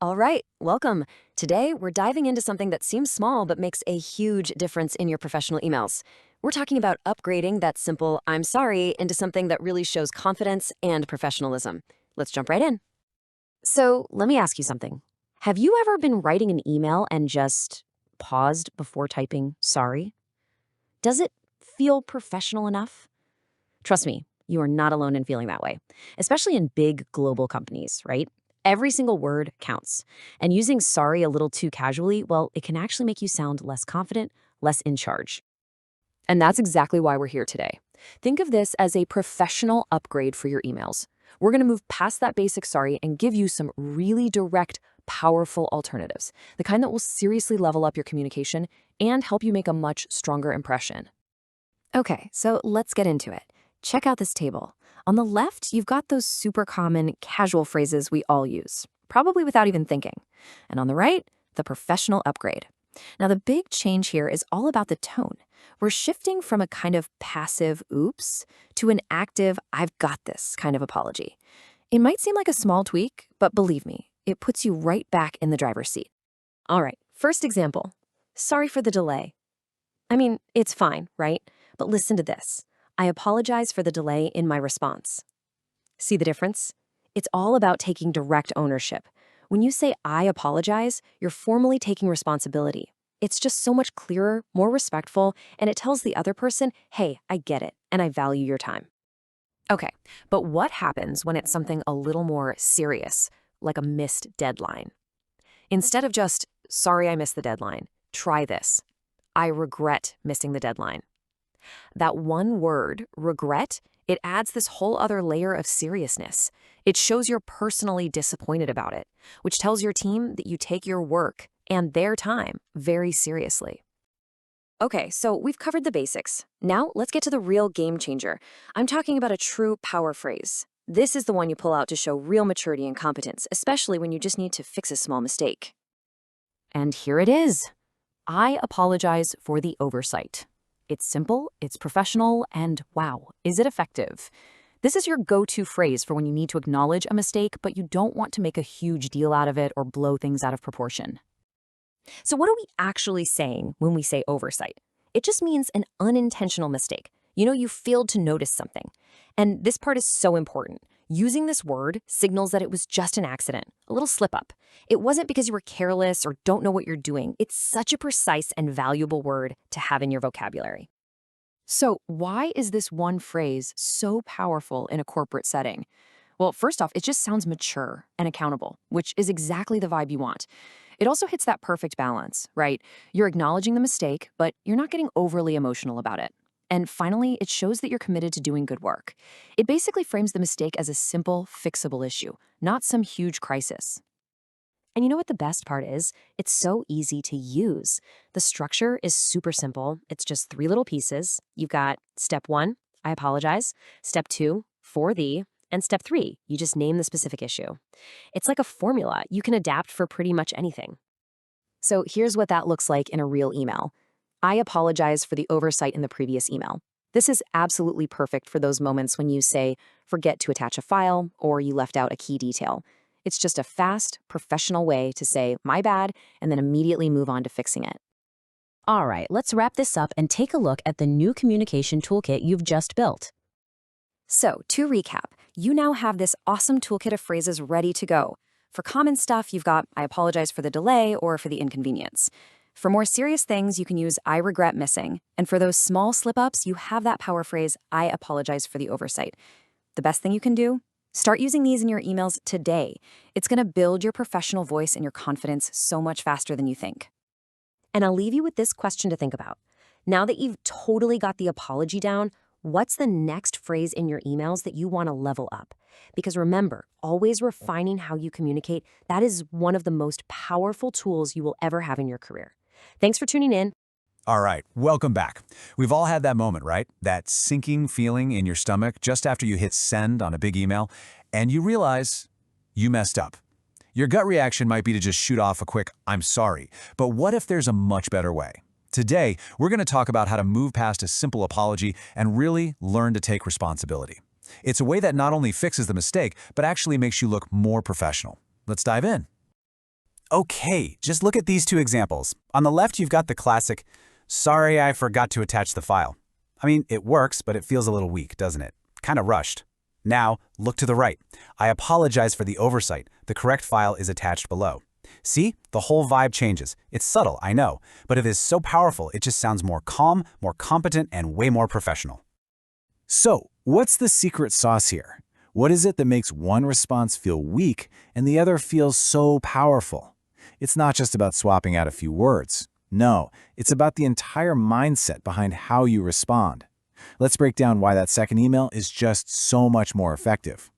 All right, welcome. Today, we're diving into something that seems small but makes a huge difference in your professional emails. We're talking about upgrading that simple "I'm sorry" into something that really shows confidence and professionalism. Let's jump right in. So, let me ask you something. Have you ever been writing an email and just paused before typing sorry? Does it feel professional enough? Trust me, you are not alone in feeling that way, especially in big global companies, right? Every single word counts. And using sorry a little too casually, well, it can actually make you sound less confident, less in charge. And that's exactly why we're here today. Think of this as a professional upgrade for your emails. We're going to move past that basic sorry and give you some really direct, powerful alternatives, the kind that will seriously level up your communication and help you make a much stronger impression. Okay, so let's get into it. Check out this table. On the left, you've got those super common casual phrases we all use, probably without even thinking. And on the right, the professional upgrade. Now, the big change here is all about the tone. We're shifting from a kind of passive oops to an active I've got this kind of apology. It might seem like a small tweak, but believe me, it puts you right back in the driver's seat. All right, first example. Sorry for the delay. I mean, it's fine, right? But listen to this. I apologize for the delay in my response. See the difference? It's all about taking direct ownership. When you say I apologize, you're formally taking responsibility. It's just so much clearer, more respectful, and it tells the other person, hey, I get it, and I value your time. Okay, but what happens when it's something a little more serious, like a missed deadline? Instead of just, sorry I missed the deadline, try this. I regret missing the deadline. That one word, regret, it adds this whole other layer of seriousness. It shows you're personally disappointed about it, which tells your team that you take your work and their time very seriously. Okay, so we've covered the basics. Now let's get to the real game changer. I'm talking about a true power phrase. This is the one you pull out to show real maturity and competence, especially when you just need to fix a small mistake. And here it is. I apologize for the oversight. It's simple, it's professional, and wow, is it effective? This is your go-to phrase for when you need to acknowledge a mistake, but you don't want to make a huge deal out of it or blow things out of proportion. So what are we actually saying when we say oversight? It just means an unintentional mistake. You failed to notice something. And this part is so important. Using this word signals that it was just an accident, a little slip-up. It wasn't because you were careless or don't know what you're doing. It's such a precise and valuable word to have in your vocabulary. So why is this one phrase so powerful in a corporate setting? Well, first off, it just sounds mature and accountable, which is exactly the vibe you want. It also hits that perfect balance, right? You're acknowledging the mistake, but you're not getting overly emotional about it. And finally, it shows that you're committed to doing good work. It basically frames the mistake as a simple, fixable issue, not some huge crisis. And you know what the best part is? It's so easy to use. The structure is super simple. It's just 3 little pieces. You've got step 1, I apologize. Step 2, for the. And step 3, you just name the specific issue. It's like a formula you can adapt for pretty much anything. So here's what that looks like in a real email. I apologize for the oversight in the previous email. This is absolutely perfect for those moments when you say, forget to attach a file, or you left out a key detail. It's just a fast, professional way to say, my bad, and then immediately move on to fixing it. All right, let's wrap this up and take a look at the new communication toolkit you've just built. So, to recap, you now have this awesome toolkit of phrases ready to go. For common stuff, you've got, I apologize for the delay or for the inconvenience. For more serious things, you can use I regret missing. And for those small slip-ups, you have that power phrase, I apologize for the oversight. The best thing you can do? Start using these in your emails today. It's going to build your professional voice and your confidence so much faster than you think. And I'll leave you with this question to think about. Now that you've totally got the apology down, what's the next phrase in your emails that you want to level up? Because remember, always refining how you communicate, that is one of the most powerful tools you will ever have in your career. Thanks for tuning in. All right, welcome back. We've all had that moment, right? That sinking feeling in your stomach just after you hit send on a big email, and you realize you messed up. Your gut reaction might be to just shoot off a quick, I'm sorry, but what if there's a much better way? Today, we're going to talk about how to move past a simple apology and really learn to take responsibility. It's a way that not only fixes the mistake, but actually makes you look more professional. Let's dive in. Okay, just look at these two examples. On the left, you've got the classic, "Sorry, I forgot to attach the file." I mean, it works, but it feels a little weak, doesn't it? Kind of rushed. Now, look to the right. "I apologize for the oversight. The correct file is attached below." See? The whole vibe changes. It's subtle, I know, but it is so powerful it just sounds more calm, more competent, and way more professional. So, what's the secret sauce here? What is it that makes one response feel weak and the other feel so powerful? It's not just about swapping out a few words. No, it's about the entire mindset behind how you respond. Let's break down why that second email is just so much more effective.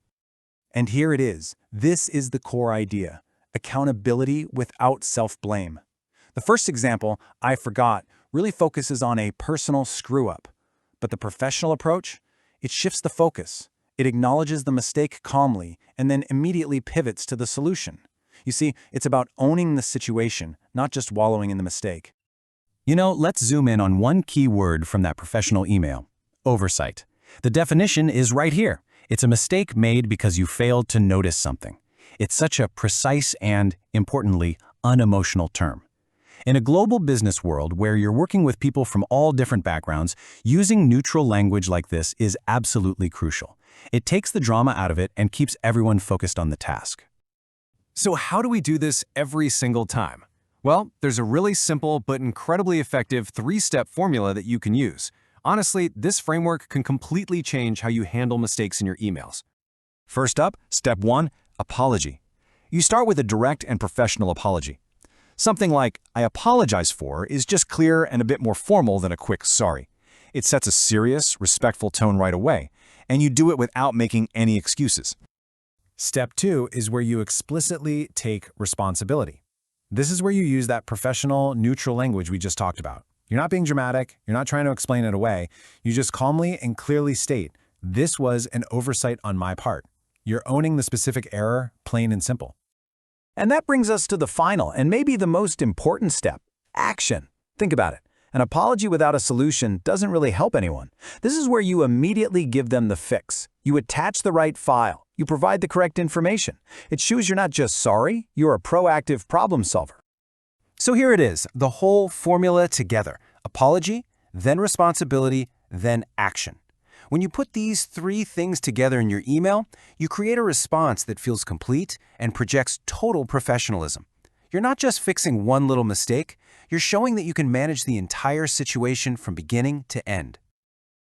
And here it is. This is the core idea: accountability without self-blame. The first example, "I forgot," really focuses on a personal screw-up. But the professional approach? It shifts the focus. It acknowledges the mistake calmly and then immediately pivots to the solution. You see, it's about owning the situation, not just wallowing in the mistake. Let's zoom in on one key word from that professional email: oversight. The definition is right here. It's a mistake made because you failed to notice something. It's such a precise and, importantly, unemotional term. In a global business world where you're working with people from all different backgrounds, using neutral language like this is absolutely crucial. It takes the drama out of it and keeps everyone focused on the task. So how do we do this every single time? Well, there's a really simple but incredibly effective three-step formula that you can use. Honestly, this framework can completely change how you handle mistakes in your emails. First up, step 1, apology. You start with a direct and professional apology. Something like, "I apologize for," is just clearer and a bit more formal than a quick sorry. It sets a serious, respectful tone right away, and you do it without making any excuses. Step 2 is where you explicitly take responsibility. This is where you use that professional, neutral language we just talked about. You're not being dramatic, you're not trying to explain it away, you just calmly and clearly state, "This was an oversight on my part." You're owning the specific error, plain and simple. And that brings us to the final and maybe the most important step: action. Think about it. An apology without a solution doesn't really help anyone. This is where you immediately give them the fix. You attach the right file. You provide the correct information. It shows you're not just sorry, you're a proactive problem solver. So here it is, the whole formula together: apology, then responsibility, then action. When you put these three things together in your email, you create a response that feels complete and projects total professionalism. You're not just fixing one little mistake, you're showing that you can manage the entire situation from beginning to end.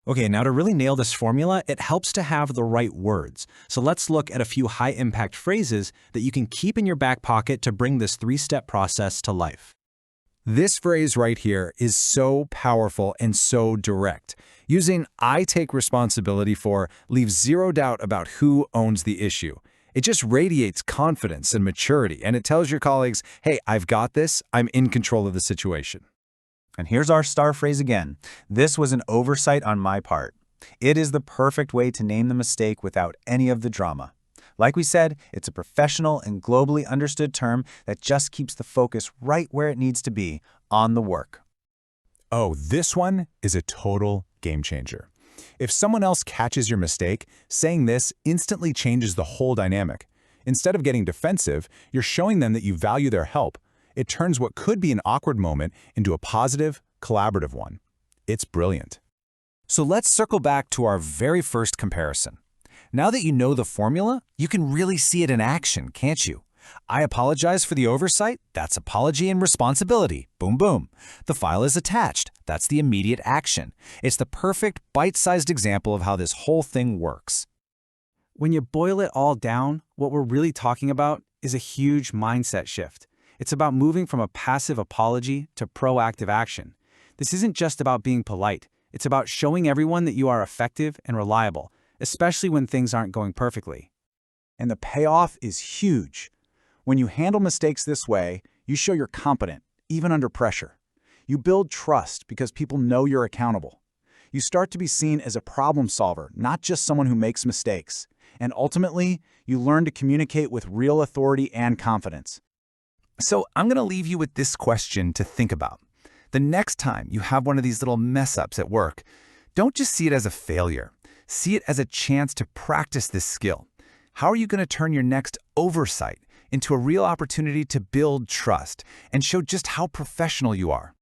Okay, now to really nail this formula, it helps to have the right words. So let's look at a few high-impact phrases that you can keep in your back pocket to bring this three-step process to life. This phrase right here is so powerful and so direct. Using "I take responsibility for" leaves zero doubt about who owns the issue. It just radiates confidence and maturity, and it tells your colleagues, "Hey, I've got this, I'm in control of the situation." And here's our star phrase again: "This was an oversight on my part." It is the perfect way to name the mistake without any of the drama. Like we said, it's a professional and globally understood term that just keeps the focus right where it needs to be, on the work. Oh, this one is a total game changer. If someone else catches your mistake, saying this instantly changes the whole dynamic. Instead of getting defensive, you're showing them that you value their help. It turns what could be an awkward moment into a positive, collaborative one. It's brilliant. So let's circle back to our very first comparison. Now that you know the formula, you can really see it in action, can't you? "I apologize for the oversight." That's apology and responsibility. Boom, boom. The file is attached. That's the immediate action. It's the perfect bite-sized example of how this whole thing works. When you boil it all down, what we're really talking about is a huge mindset shift. It's about moving from a passive apology to proactive action. This isn't just about being polite. It's about showing everyone that you are effective and reliable, especially when things aren't going perfectly. And the payoff is huge. When you handle mistakes this way, you show you're competent, even under pressure. You build trust because people know you're accountable. You start to be seen as a problem solver, not just someone who makes mistakes. And ultimately, you learn to communicate with real authority and confidence. So I'm going to leave you with this question to think about. The next time you have one of these little mess-ups at work, don't just see it as a failure. See it as a chance to practice this skill. How are you going to turn your next oversight into a real opportunity to build trust and show just how professional you are.